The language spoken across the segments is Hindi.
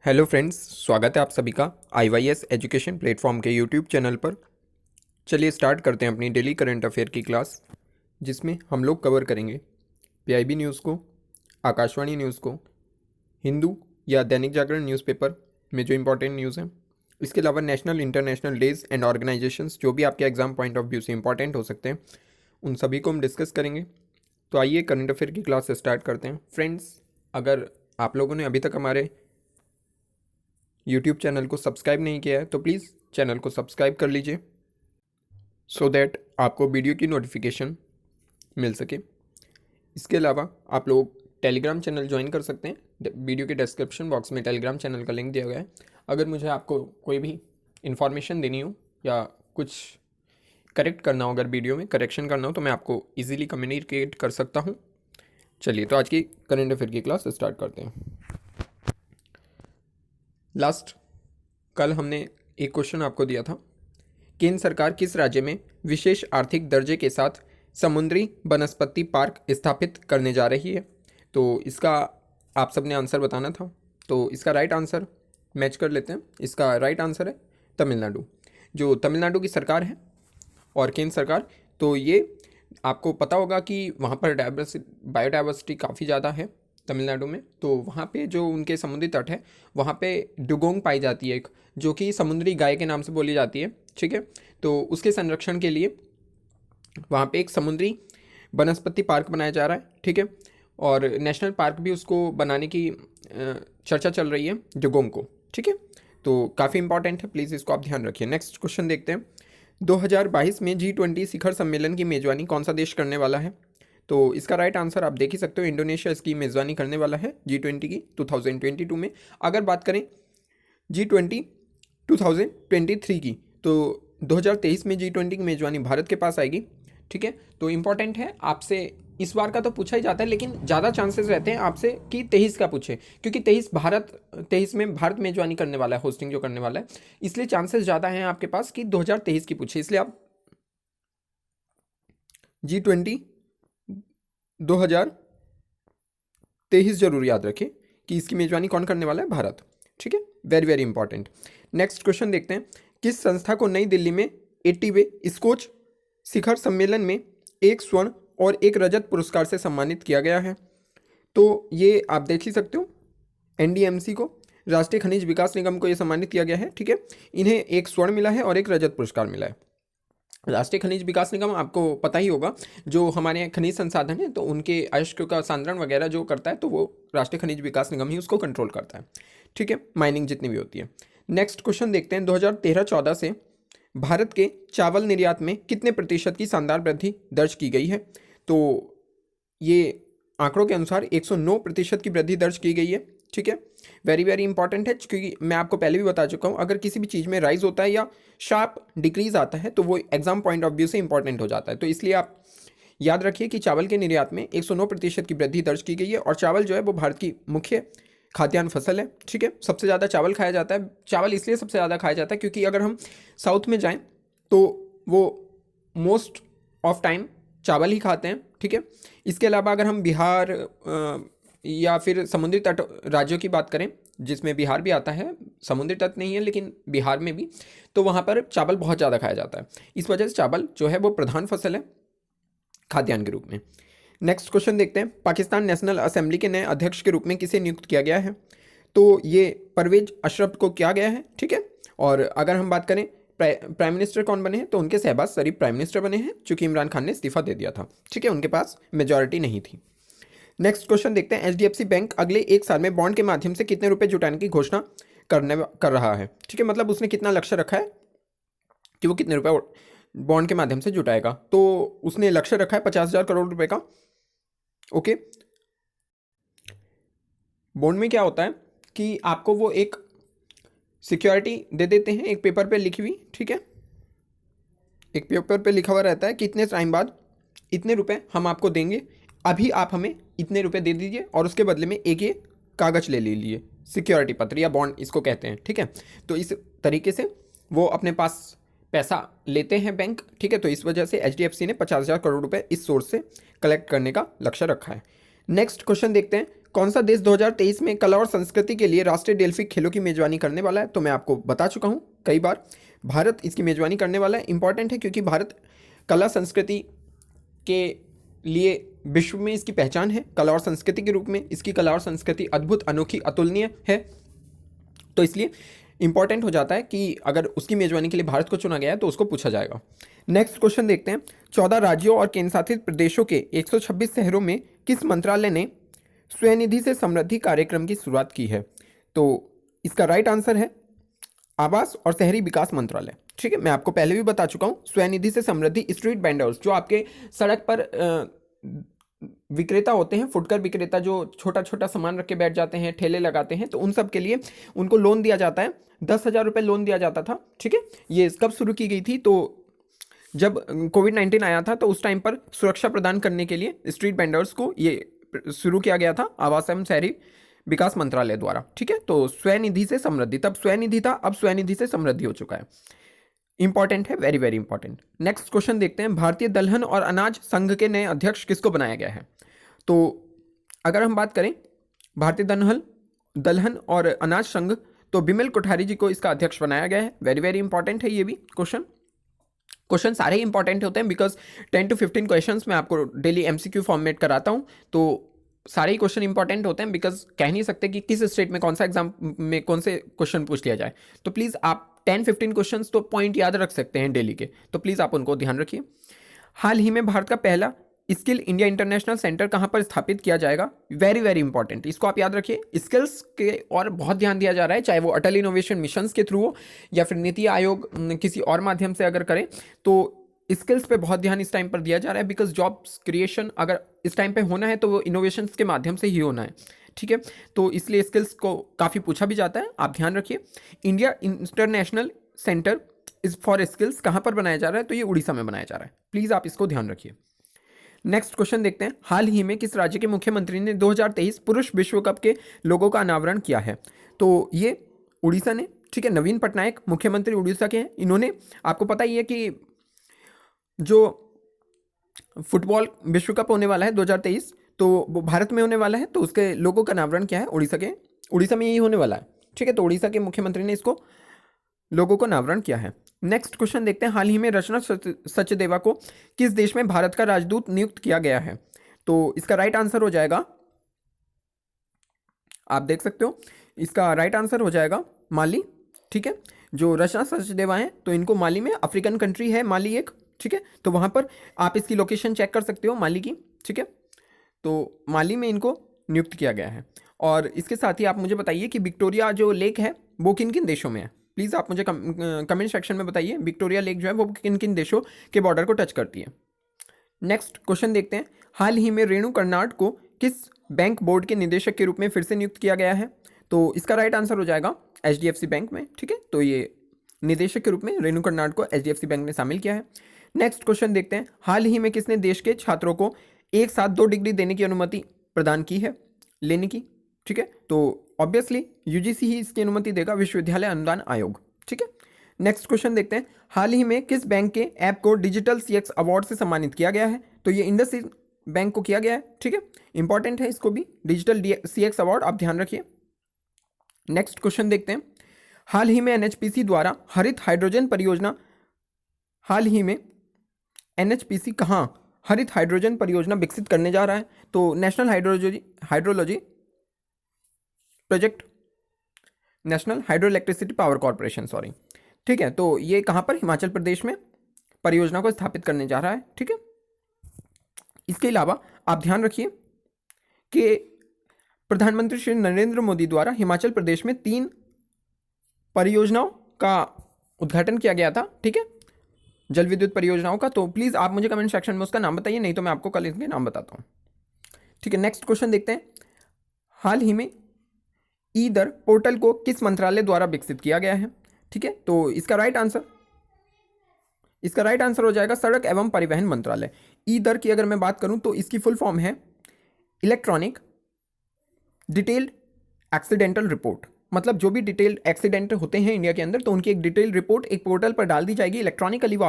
हेलो फ्रेंड्स, स्वागत है आप सभी का IYS एजुकेशन प्लेटफॉर्म के यूट्यूब चैनल पर। चलिए स्टार्ट करते हैं अपनी डेली करंट अफेयर की क्लास, जिसमें हम लोग कवर करेंगे PIB न्यूज़ को, आकाशवाणी न्यूज़ को, हिंदू या दैनिक जागरण न्यूज़पेपर में जो इंपॉर्टेंट न्यूज़ हैं, इसके अलावा national international days and organisations जो भी आपके एग्जाम पॉइंट ऑफ व्यू से इंपॉर्टेंट हो सकते हैं, उन सभी को हम डिस्कस करेंगे। तो आइए करंट अफेयर की क्लास स्टार्ट करते हैं। फ्रेंड्स, अगर आप लोगों ने अभी तक हमारे यूट्यूब चैनल को सब्सक्राइब नहीं किया है तो प्लीज़ चैनल को सब्सक्राइब कर लीजिए, सो दैट आपको वीडियो की नोटिफिकेशन मिल सके। इसके अलावा आप लोग टेलीग्राम चैनल ज्वाइन कर सकते हैं। वीडियो के डिस्क्रिप्शन बॉक्स में टेलीग्राम चैनल का लिंक दिया गया है। अगर मुझे आपको कोई भी इन्फॉर्मेशन देनी हो या कुछ करेक्ट करना हो, अगर वीडियो में करेक्शन करना हो, तो मैं आपको ईजिली कम्युनिकेट कर सकता हूँ। चलिए, तो आज की करंट अफेयर की क्लास स्टार्ट करते हैं। लास्ट कल हमने एक क्वेश्चन आपको दिया था, केंद्र सरकार किस राज्य में विशेष आर्थिक दर्जे के साथ समुद्री वनस्पति पार्क स्थापित करने जा रही है। तो इसका आप सबने आंसर बताना था। तो इसका राइट आंसर मैच कर लेते हैं। इसका राइट आंसर है तमिलनाडु। जो तमिलनाडु की सरकार है और केंद्र सरकार, तो ये आपको पता होगा कि वहाँ पर बायोडाइवर्सिटी काफ़ी ज़्यादा है तमिलनाडु में। तो वहाँ पे जो उनके समुद्री तट है, वहाँ पे डुगोंग पाई जाती है, एक जो कि समुद्री गाय के नाम से बोली जाती है। ठीक है, तो उसके संरक्षण के लिए वहाँ पे एक समुद्री वनस्पति पार्क बनाया जा रहा है। ठीक है, और नेशनल पार्क भी उसको बनाने की चर्चा चल रही है, डुगोंग को। ठीक है, तो काफ़ी इंपॉर्टेंट है, प्लीज़ इसको आप ध्यान रखिए। नेक्स्ट क्वेश्चन देखते हैं। 2022 में G20 शिखर सम्मेलन की मेज़बानी कौन सा देश करने वाला है। तो इसका राइट आंसर आप देख ही सकते हो, इंडोनेशिया इसकी मेज़बानी करने वाला है G20 की 2022 में। अगर बात करें G20 2023 की, तो 2023 में G20 की मेज़बानी भारत के पास आएगी। ठीक है, तो इंपॉर्टेंट है, आपसे इस बार का तो पूछा ही जाता है, लेकिन ज़्यादा चांसेस रहते हैं आपसे कि 23 का पूछे, क्योंकि 23 में भारत मेज़बानी करने वाला है, होस्टिंग जो करने वाला है, इसलिए चांसेस ज़्यादा हैं आपके पास कि 2023 की पूछे। इसलिए आप G20 2023 जरूर याद रखें कि इसकी मेज़बानी कौन करने वाला है, भारत। ठीक है, very very important. Next question देखते हैं। किस संस्था को नई दिल्ली में 80वें स्कोच शिखर सम्मेलन में एक स्वर्ण और एक रजत पुरस्कार से सम्मानित किया गया है। तो ये आप देख ही सकते हो, NDMC को, राष्ट्रीय खनिज विकास निगम को ये सम्मानित किया गया है। ठीक है, इन्हें एक स्वर्ण मिला है और एक रजत पुरस्कार मिला है। राष्ट्रीय खनिज विकास निगम आपको पता ही होगा, जो हमारे यहाँ खनिज संसाधन है, तो उनके अयस्क का सांद्रण वगैरह जो करता है, तो वो राष्ट्रीय खनिज विकास निगम ही उसको कंट्रोल करता है। ठीक है, माइनिंग जितनी भी होती है। नेक्स्ट क्वेश्चन देखते हैं। 2013-14 से भारत के चावल निर्यात में कितने प्रतिशत की शानदार वृद्धि दर्ज की गई है। तो ये आंकड़ों के अनुसार 109% की वृद्धि दर्ज की गई है। ठीक है, वेरी वेरी इंपॉर्टेंट है, क्योंकि मैं आपको पहले भी बता चुका हूँ, अगर किसी भी चीज़ में राइज होता है या शार्प डिक्रीज आता है, तो वो एग्जाम पॉइंट ऑफ व्यू से इंपॉर्टेंट हो जाता है। तो इसलिए आप याद रखिए कि चावल के निर्यात में 109% की वृद्धि दर्ज की गई है। और चावल जो है वो भारत की मुख्य खाद्यान्न फसल है। ठीक है, सबसे ज़्यादा चावल खाया जाता है। चावल इसलिए सबसे ज़्यादा खाया जाता है क्योंकि अगर हम साउथ में जाएँ तो वो मोस्ट ऑफ टाइम चावल ही खाते हैं। ठीक है, इसके अलावा अगर हम बिहार या फिर समुद्री तट राज्यों की बात करें, जिसमें बिहार भी आता है, समुद्री तट नहीं है लेकिन बिहार में भी, तो वहाँ पर चावल बहुत ज़्यादा खाया जाता है। इस वजह से चावल जो है वो प्रधान फसल है खाद्यान्न के रूप में। नेक्स्ट क्वेश्चन देखते हैं। पाकिस्तान नेशनल असेंबली के नए अध्यक्ष के रूप में किसे नियुक्त किया गया है। तो ये परवेज अशरफ को किया गया है। ठीक है, और अगर हम बात करें प्राइम मिनिस्टर कौन बने हैं, तो उनके शहबाज शरीफ प्राइम मिनिस्टर बने हैं, चूंकि इमरान खान ने इस्तीफा दे दिया था। ठीक है, उनके पास मेजॉरिटी नहीं थी। नेक्स्ट क्वेश्चन देखते हैं। HDFC बैंक अगले एक साल में बॉन्ड के माध्यम से कितने रुपए जुटाने की घोषणा कर रहा है। ठीक है, मतलब उसने कितना लक्ष्य रखा है कि वो कितने रुपए बॉन्ड के माध्यम से जुटाएगा। तो उसने लक्ष्य रखा है 50,000 करोड़ रुपए का। ओके, बॉन्ड में क्या होता है कि आपको वो एक सिक्योरिटी दे देते हैं, एक पेपर पे लिखी हुई। ठीक है, एक पेपर पे लिखा हुआ रहता है कि इतने टाइम बाद इतने रुपए हम आपको देंगे, अभी आप हमें इतने रुपए दे दीजिए और उसके बदले में एक ये कागज ले लीजिए, सिक्योरिटी पत्र या बॉन्ड इसको कहते हैं। ठीक है, तो इस तरीके से वो अपने पास पैसा लेते हैं बैंक। ठीक है, तो इस वजह से HDFC ने 50,000 करोड़ रुपए इस सोर्स से कलेक्ट करने का लक्ष्य रखा है। नेक्स्ट क्वेश्चन देखते हैं। कौन सा देश 2023 में कला और संस्कृति के लिए राष्ट्रीय डेल्फिक खेलों की मेजबानी करने वाला है? तो मैं आपको बता चुका हूँ कई बार, भारत इसकी मेजबानी करने वाला है। इंपॉर्टेंट है क्योंकि भारत कला संस्कृति के लिए विश्व में इसकी पहचान है। कला और संस्कृति के रूप में इसकी कला और संस्कृति अद्भुत, अनोखी, अतुलनीय है। तो इसलिए इंपॉर्टेंट हो जाता है कि अगर उसकी मेजबानी के लिए भारत को चुना गया है तो उसको पूछा जाएगा। नेक्स्ट क्वेश्चन देखते हैं। 14 राज्यों और केंद्रशासित प्रदेशों के 126 शहरों में किस मंत्रालय ने स्वनिधि से समृद्धि कार्यक्रम की शुरुआत की है? तो इसका राइट आंसर है आवास और शहरी विकास मंत्रालय। ठीक है, मैं आपको पहले भी बता चुका हूँ। स्वनिधि से समृद्धि, स्ट्रीट वेंडर्स जो आपके सड़क पर विक्रेता होते हैं, फुटकर विक्रेता जो छोटा छोटा सामान रख के बैठ जाते हैं, ठेले लगाते हैं, तो उन सब के लिए उनको लोन दिया जाता है। 10,000 रुपये लोन दिया जाता था। ठीक है, ये कब शुरू की गई थी? तो जब कोविड-19 आया था तो उस टाइम पर सुरक्षा प्रदान करने के लिए स्ट्रीट वेंडर्स को ये शुरू किया गया था आवास एवं शहरी विकास मंत्रालय द्वारा। ठीक है, तो स्वनिधि से समृद्धि, तब स्वनिधि था, अब स्वनिधि से समृद्धि हो चुका है। इंपॉर्टेंट है, very very important. Next question देखते हैं। भारतीय दलहन और अनाज संघ के नए अध्यक्ष किसको बनाया गया है? तो अगर हम बात करें भारतीय दलहन और अनाज संघ, तो बिमल कोठारी जी को इसका अध्यक्ष बनाया गया है। वेरी वेरी इंपॉर्टेंट है ये भी क्वेश्चन सारे इंपॉर्टेंट होते हैं बिकॉज 10 to 15 क्वेश्चंस मैं आपको डेली एमसीक्यू फॉर्मेट कराता हूँ, तो सारे ही क्वेश्चन इंपॉर्टेंट होते हैं बिकॉज कह नहीं सकते कि किस स्टेट में कौन सा एग्जाम में कौन से क्वेश्चन पूछ लिया जाए। तो प्लीज़ आप 10-15 क्वेश्चंस तो पॉइंट याद रख सकते हैं डेली के, तो प्लीज़ आप उनको ध्यान रखिए। हाल ही में भारत का पहला स्किल इंडिया इंटरनेशनल सेंटर कहाँ पर स्थापित किया जाएगा? वेरी वेरी इंपॉर्टेंट, इसको आप याद रखिए। स्किल्स के और बहुत ध्यान दिया जा रहा है, चाहे वो अटल इनोवेशन मिशन के थ्रू हो या फिर नीति आयोग किसी और माध्यम से अगर करें, तो स्किल्स पे बहुत ध्यान इस टाइम पर दिया जा रहा है बिकॉज जॉब्स क्रिएशन अगर इस टाइम पे होना है तो वो इनोवेशन के माध्यम से ही होना है। ठीक है, तो इसलिए स्किल्स को काफ़ी पूछा भी जाता है, आप ध्यान रखिए। India international centre is for skills कहाँ पर बनाया जा रहा है? तो ये उड़ीसा में बनाया जा रहा है, प्लीज़ आप इसको ध्यान रखिए। नेक्स्ट क्वेश्चन देखते हैं। हाल ही में किस राज्य के मुख्यमंत्री ने 2023 पुरुष विश्व कप के लोगो का अनावरण किया है? तो ये उड़ीसा ने। ठीक है, नवीन पटनायक मुख्यमंत्री उड़ीसा के हैं। इन्होंने, आपको पता ही है कि जो फुटबॉल विश्व कप होने वाला है 2023, तो वो भारत में होने वाला है, तो उसके लोगो का अनावरण क्या है? उड़ीसा में यही होने वाला है। ठीक है, तो उड़ीसा के मुख्यमंत्री ने इसको लोगों को अनावरण किया है। नेक्स्ट क्वेश्चन देखते हैं। हाल ही में रचना सचदेवा को किस देश में भारत का राजदूत नियुक्त किया गया है? तो इसका राइट आंसर हो जाएगा, आप देख सकते हो, इसका राइट आंसर हो जाएगा माली। ठीक है, जो रचना सचदेवा हैं तो इनको माली में, अफ्रीकन कंट्री है माली एक। ठीक है, तो वहाँ पर आप इसकी लोकेशन चेक कर सकते हो माली की। ठीक है, तो माली में इनको नियुक्त किया गया है। और इसके साथ ही आप मुझे बताइए कि विक्टोरिया जो लेक है वो किन किन देशों में है? प्लीज़ आप मुझे कमेंट सेक्शन में बताइए विक्टोरिया लेक जो है वो किन किन देशों के बॉर्डर को टच करती है। नेक्स्ट क्वेश्चन देखते हैं। हाल ही में रेणु कर्नाड को किस बैंक बोर्ड के निदेशक के रूप में फिर से नियुक्त किया गया है? तो इसका राइट आंसर हो जाएगा HDFC बैंक में। ठीक है, तो ये निदेशक के रूप में रेणु कर्नाड को HDFC बैंक ने शामिल किया है। नेक्स्ट क्वेश्चन देखते हैं। हाल ही में किसने देश के छात्रों को एक साथ 2 डिग्री देने की अनुमति प्रदान की है, लेने की? ठीक है, तो ऑब्वियसली UGC ही इसकी अनुमति देगा, विश्वविद्यालय अनुदान आयोग। ठीक है, नेक्स्ट क्वेश्चन देखते हैं। हाल ही में किस बैंक के ऐप को डिजिटल CX अवार्ड से सम्मानित किया गया है? तो ये इंडसइंड बैंक को किया गया है। ठीक है, इंपॉर्टेंट है, इसको भी डिजिटल CX अवार्ड आप ध्यान रखिए। नेक्स्ट क्वेश्चन देखते हैं। हाल ही में NHPC द्वारा हरित हाइड्रोजन परियोजना, हाल ही में NHPC कहाँ हरित हाइड्रोजन परियोजना विकसित करने जा रहा है? तो national hydrology project, national hydro electricity power corporation, sorry. ठीक है, तो ये कहाँ पर? हिमाचल प्रदेश में परियोजना को स्थापित करने जा रहा है। ठीक है, इसके अलावा आप ध्यान रखिए कि प्रधानमंत्री श्री नरेंद्र मोदी द्वारा हिमाचल प्रदेश में 3 परियोजनाओं का उद्घाटन किया गया था। ठीक है, जल विद्युत परियोजनाओं का। तो प्लीज़ आप मुझे कमेंट सेक्शन में उसका नाम बताइए, नहीं तो मैं आपको कल इसके नाम बताता हूँ। ठीक है, नेक्स्ट क्वेश्चन देखते हैं। हाल ही में ई-दर पोर्टल को किस मंत्रालय द्वारा विकसित किया गया है? ठीक है, तो इसका राइट आंसर हो जाएगा सड़क एवं परिवहन मंत्रालय। ई-दर की अगर मैं बात करूं तो इसकी फुल फॉर्म है इलेक्ट्रॉनिक डिटेल्ड एक्सीडेंटल रिपोर्ट। मतलब जो भी डिटेल्ड एक्सीडेंट होते हैं इंडिया के अंदर, तो उनकी एक डिटेल्ड रिपोर्ट एक पोर्टल पर डाल दी जाएगी इलेक्ट्रॉनिकली, वो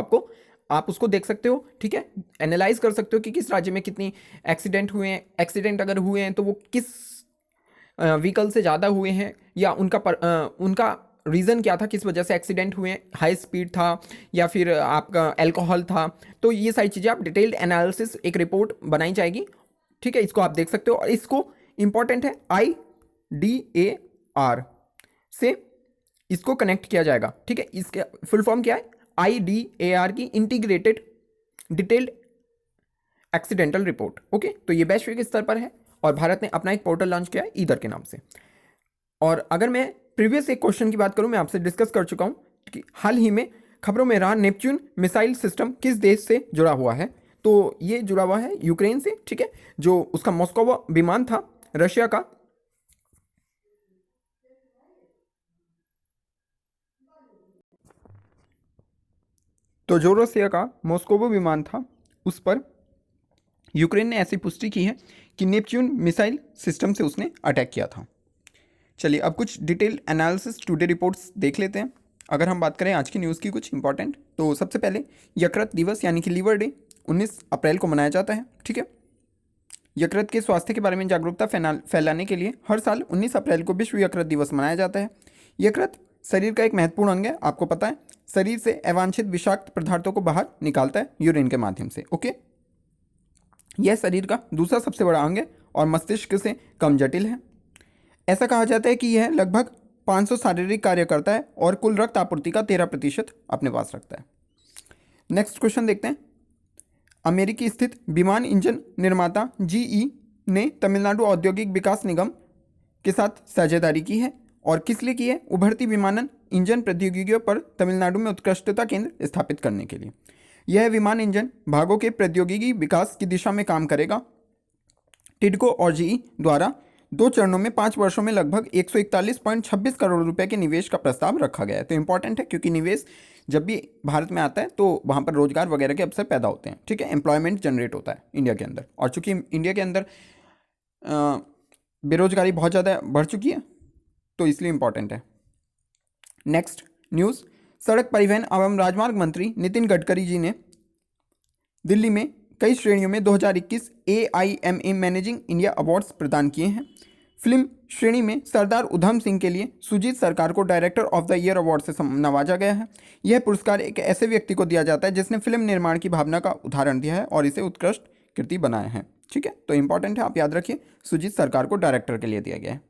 आप उसको देख सकते हो। ठीक है, एनालाइज कर सकते हो कि किस राज्य में कितनी एक्सीडेंट हुए हैं, एक्सीडेंट अगर हुए हैं तो वो किस व्हीकल से ज़्यादा हुए हैं, या उनका रीज़न क्या था, किस वजह से एक्सीडेंट हुए हैं, हाई स्पीड था या फिर आपका अल्कोहल था। तो ये सारी चीज़ें आप डिटेल्ड एनालिसिस एक रिपोर्ट बनाई जाएगी, ठीक है, इसको आप देख सकते हो। और इसको इंपॉर्टेंट है IDAR से इसको कनेक्ट किया जाएगा, ठीक है। इसके फुल फॉर्म क्या है, IDAR की integrated detailed accidental report, okay. तो ये वैश्विक स्तर पर है और भारत ने अपना एक पोर्टल लॉन्च किया है ईदर के नाम से। और अगर मैं प्रीवियस एक क्वेश्चन की बात करूं, मैं आपसे डिस्कस कर चुका हूं कि हाल ही में खबरों में रहा नेपच्यून मिसाइल सिस्टम किस देश से जुड़ा हुआ है। तो ये जुड़ा हुआ है यूक्रेन से, ठीक है। जो उसका मॉस्को विमान था रशिया का, तो जो रशिया का मॉस्को विमान था उस पर यूक्रेन ने ऐसी पुष्टि की है कि नेपच्यून मिसाइल सिस्टम से उसने अटैक किया था। चलिए अब कुछ डिटेल एनालिसिस टुडे रिपोर्ट्स देख लेते हैं। अगर हम बात करें आज की न्यूज़ की कुछ इंपॉर्टेंट, तो सबसे पहले यकृत दिवस यानी कि लीवर डे 19 अप्रैल को मनाया जाता है, ठीक है। यकृत के स्वास्थ्य के बारे में जागरूकता फैलाने के लिए हर साल 19 अप्रैल को विश्व यकृत दिवस मनाया जाता है। यकृत शरीर का एक महत्वपूर्ण अंग है, आपको पता है। शरीर से अवांछित विषाक्त पदार्थों को बाहर निकालता है यूरिन के माध्यम से, ओके। यह शरीर का दूसरा सबसे बड़ा अंग है और मस्तिष्क से कम जटिल है। ऐसा कहा जाता है कि यह लगभग 500 शारीरिक कार्य करता है और कुल रक्त आपूर्ति का 13% अपने पास रखता है। नेक्स्ट क्वेश्चन देखते हैं। अमेरिकी स्थित विमान इंजन निर्माता GE ने तमिलनाडु औद्योगिक विकास निगम के साथ साझेदारी की है, और किस लिए की है, उभरती विमानन इंजन प्रौद्योगिकियों पर तमिलनाडु में उत्कृष्टता केंद्र स्थापित करने के लिए। यह विमान इंजन भागों के प्रौद्योगिकी विकास की दिशा में काम करेगा। टिडको और GE द्वारा 2 चरणों में 5 वर्षों में लगभग 141.26 करोड़ रुपए के निवेश का प्रस्ताव रखा गया है। तो इंपॉर्टेंट है क्योंकि निवेश जब भी भारत में आता है तो वहाँ पर रोजगार वगैरह के अवसर पैदा होते हैं, ठीक है, एम्प्लॉयमेंट जनरेट होता है इंडिया के अंदर। और चूंकि इंडिया के अंदर बेरोजगारी बहुत ज़्यादा बढ़ चुकी है, तो इसलिए इंपॉर्टेंट है। नेक्स्ट न्यूज़, सड़क परिवहन एवं राजमार्ग मंत्री नितिन गडकरी जी ने दिल्ली में कई श्रेणियों में 2021 AIMA मैनेजिंग इंडिया अवार्ड्स प्रदान किए हैं। फिल्म श्रेणी में सरदार उधम सिंह के लिए सुजीत सरकार को director of the year award से नवाजा गया है। यह पुरस्कार एक ऐसे व्यक्ति को दिया जाता है जिसने फिल्म निर्माण की भावना का उदाहरण दिया है और इसे उत्कृष्ट कृति बनाया है, ठीक है। तो इंपॉर्टेंट है, आप याद रखिए, सुजीत सरकार को डायरेक्टर के लिए दिया गया है।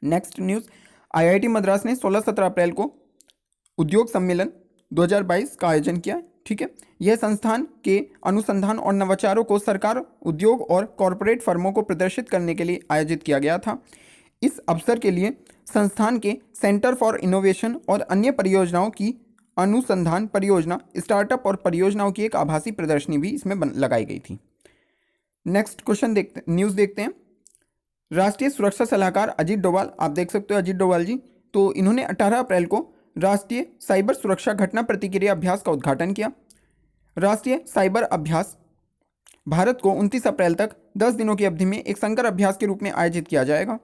नेक्स्ट न्यूज़, IIT मद्रास ने 16-17 अप्रैल को उद्योग सम्मेलन 2022 का आयोजन किया, ठीक है। यह संस्थान के अनुसंधान और नवाचारों को सरकार, उद्योग और कॉरपोरेट फर्मों को प्रदर्शित करने के लिए आयोजित किया गया था। इस अवसर के लिए संस्थान के सेंटर फॉर इनोवेशन और अन्य परियोजनाओं की अनुसंधान परियोजना, स्टार्टअप और परियोजनाओं की एक आभासी प्रदर्शनी भी इसमें लगाई गई थी। नेक्स्ट क्वेश्चन न्यूज़ देखते हैं। राष्ट्रीय सुरक्षा सलाहकार अजीत डोभाल, आप देख सकते हो अजीत डोभाल जी, तो इन्होंने 18 अप्रैल को राष्ट्रीय साइबर सुरक्षा घटना प्रतिक्रिया अभ्यास का उद्घाटन किया। राष्ट्रीय साइबर अभ्यास भारत को 29 अप्रैल तक 10 दिनों की अवधि में एक संकर अभ्यास के रूप में आयोजित किया जाएगा।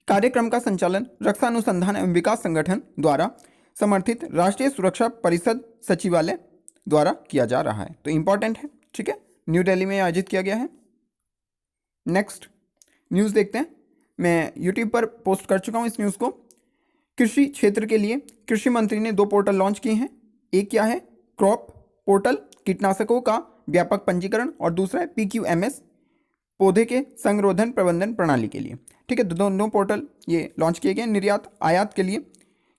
कार्यक्रम का संचालन रक्षा अनुसंधान एवं विकास संगठन द्वारा समर्थित राष्ट्रीय सुरक्षा परिषद सचिवालय द्वारा किया जा रहा है। तो इंपॉर्टेंट है, ठीक है, न्यू दिल्ली में आयोजित किया गया है। नेक्स्ट न्यूज़ देखते हैं। मैं यूट्यूब पर पोस्ट कर चुका हूँ इस न्यूज़ को। कृषि क्षेत्र के लिए कृषि मंत्री ने 2 पोर्टल लॉन्च किए हैं। एक क्या है, क्रॉप पोर्टल कीटनाशकों का व्यापक पंजीकरण, और दूसरा है PQMS पौधे के संरोधन प्रबंधन प्रणाली के लिए, ठीक है। दोनों पोर्टल ये लॉन्च किए गए निर्यात आयात के लिए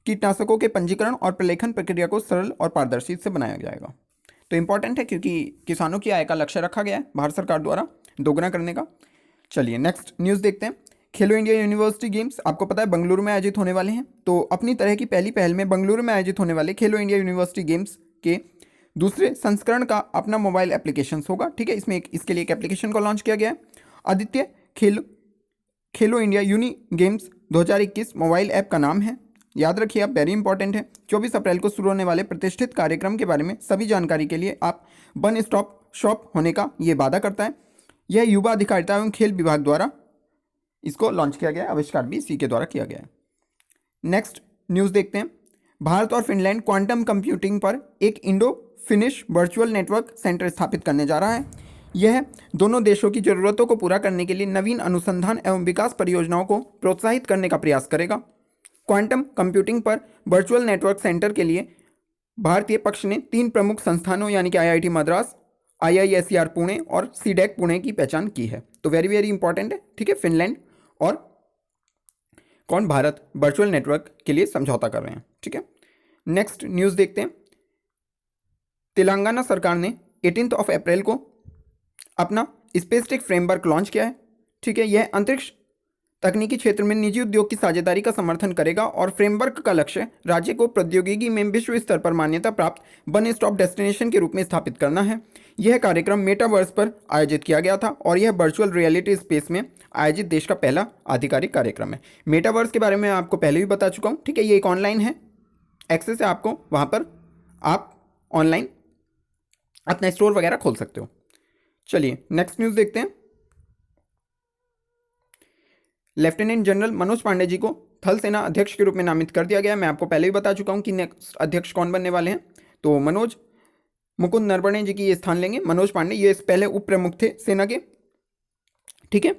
कीटनाशकों के पंजीकरण और प्रलेखन प्रक्रिया को सरल और पारदर्शी से बनाया जाएगा। तो इंपॉर्टेंट है क्योंकि किसानों की आय का लक्ष्य रखा गया है भारत सरकार द्वारा दोगुना करने का। चलिए नेक्स्ट न्यूज़ देखते हैं। खेलो इंडिया यूनिवर्सिटी गेम्स आपको पता है बेंगलुरु में आयोजित होने वाले हैं। तो अपनी तरह की पहली पहल में बेंगलुरु में आयोजित होने वाले खेलो इंडिया यूनिवर्सिटी गेम्स के दूसरे संस्करण का अपना मोबाइल एप्लीकेशन होगा, ठीक है। इसके लिए एक एप्लीकेशन को लॉन्च किया गया है। Aditya Khelo India uni games 2021 mobile app का नाम है, याद रखिए आप, वेरी इंपॉर्टेंट है। 24 अप्रैल को शुरू होने वाले प्रतिष्ठित कार्यक्रम के बारे में सभी जानकारी के लिए आप वन स्टॉप शॉप होने का ये वादा करता है। यह युवा अधिकारिता एवं खेल विभाग द्वारा इसको लॉन्च किया गया है, आविष्कार भी इसी के द्वारा किया गया है। नेक्स्ट न्यूज़ देखते हैं। भारत और फिनलैंड क्वांटम कंप्यूटिंग पर एक Indo finish virtual network centre स्थापित करने जा रहा है। यह दोनों देशों की ज़रूरतों को पूरा करने के लिए नवीन अनुसंधान एवं विकास परियोजनाओं को प्रोत्साहित करने का प्रयास करेगा। क्वांटम कंप्यूटिंग पर वर्चुअल नेटवर्क सेंटर के लिए भारतीय पक्ष ने 3 प्रमुख संस्थानों यानी कि IIT मद्रास, IISER पुणे और CDEC पुणे की पहचान की है। तो वेरी वेरी इंपॉर्टेंट है, ठीक है। फिनलैंड और कौन, भारत वर्चुअल नेटवर्क के लिए समझौता कर रहे हैं, ठीक है। नेक्स्ट न्यूज़ देखते हैं। तेलंगाना सरकार ने 18 अप्रैल को अपना स्पेसटेक फ्रेमवर्क लॉन्च किया है, ठीक है। यह अंतरिक्ष तकनीकी क्षेत्र में निजी उद्योग की साझेदारी का समर्थन करेगा और फ्रेमवर्क का लक्ष्य राज्य को प्रौद्योगिकी में विश्व स्तर पर मान्यता प्राप्त वन स्टॉप डेस्टिनेशन के रूप में स्थापित करना है। यह कार्यक्रम मेटावर्स पर आयोजित किया गया था और यह वर्चुअल रियलिटी स्पेस में आयोजित देश का पहला आधिकारिक कार्यक्रम है। मेटावर्स के बारे में आपको पहले भी बता चुका हूँ, ठीक है। ये एक ऑनलाइन है, एक्सेस है आपको, वहाँ पर आप ऑनलाइन अपना स्टोर वगैरह खोल सकते हो। चलिए नेक्स्ट न्यूज़ देखते हैं। लेफ्टिनेंट जनरल मनोज पांडे जी को थल सेना अध्यक्ष के रूप में नामित कर दिया गया। मैं आपको पहले भी बता चुका हूं कि नेक्स्ट अध्यक्ष कौन बनने वाले हैं। तो मनोज मुकुंद नरवणे जी की ये स्थान लेंगे। मनोज पांडे ये पहले उप प्रमुख थे सेना के, ठीक है।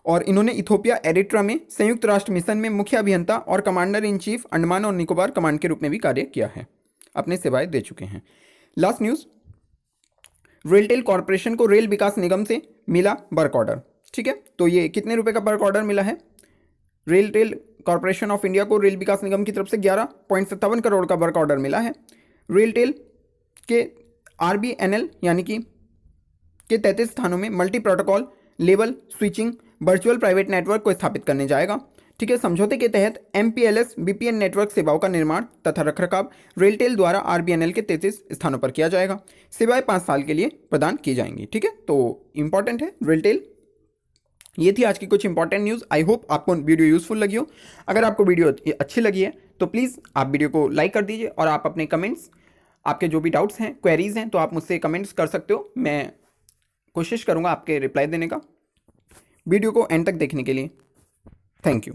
और इन्होंने इथोपिया एरिट्रा में संयुक्त राष्ट्र मिशन में मुख्य अभियंता और कमांडर इन चीफ अंडमान और निकोबार कमांड के रूप में भी कार्य किया है, अपनी सेवाएं दे चुके हैं। लास्ट न्यूज़, रेलटेल कॉरपोरेशन को रेल विकास निगम से मिला वर्क ऑर्डर, ठीक है। तो ये कितने रुपए का वर्क ऑर्डर मिला है? रेलटेल कॉरपोरेशन ऑफ इंडिया को रेल विकास निगम की तरफ से 11.57 करोड़ का वर्क ऑर्डर मिला है। रेलटेल के RBNL यानी कि 33 स्थानों में multi protocol level switching virtual private network को स्थापित करने जाएगा, ठीक है। समझौते के तहत MPLS BPN नेटवर्क सेवाओं का निर्माण तथा रखरखाव रेलटेल द्वारा RBNL के 33 स्थानों पर किया जाएगा। सेवाएं 5 साल के लिए प्रदान की जाएंगी, ठीक है। तो इंपॉर्टेंट है रेलटेल। ये थी आज की कुछ इंपॉर्टेंट न्यूज़। आई होप आपको वीडियो यूजफुल लगी हो। अगर आपको वीडियो अच्छी लगी है तो प्लीज़ आप वीडियो को लाइक कर दीजिए और आप अपने कमेंट्स, आपके जो भी डाउट्स हैं, क्वेरीज हैं, तो आप मुझसे कमेंट्स कर सकते हो। मैं कोशिश करूँगा आपके रिप्लाई देने का। वीडियो को एंड तक देखने के लिए थैंक यू।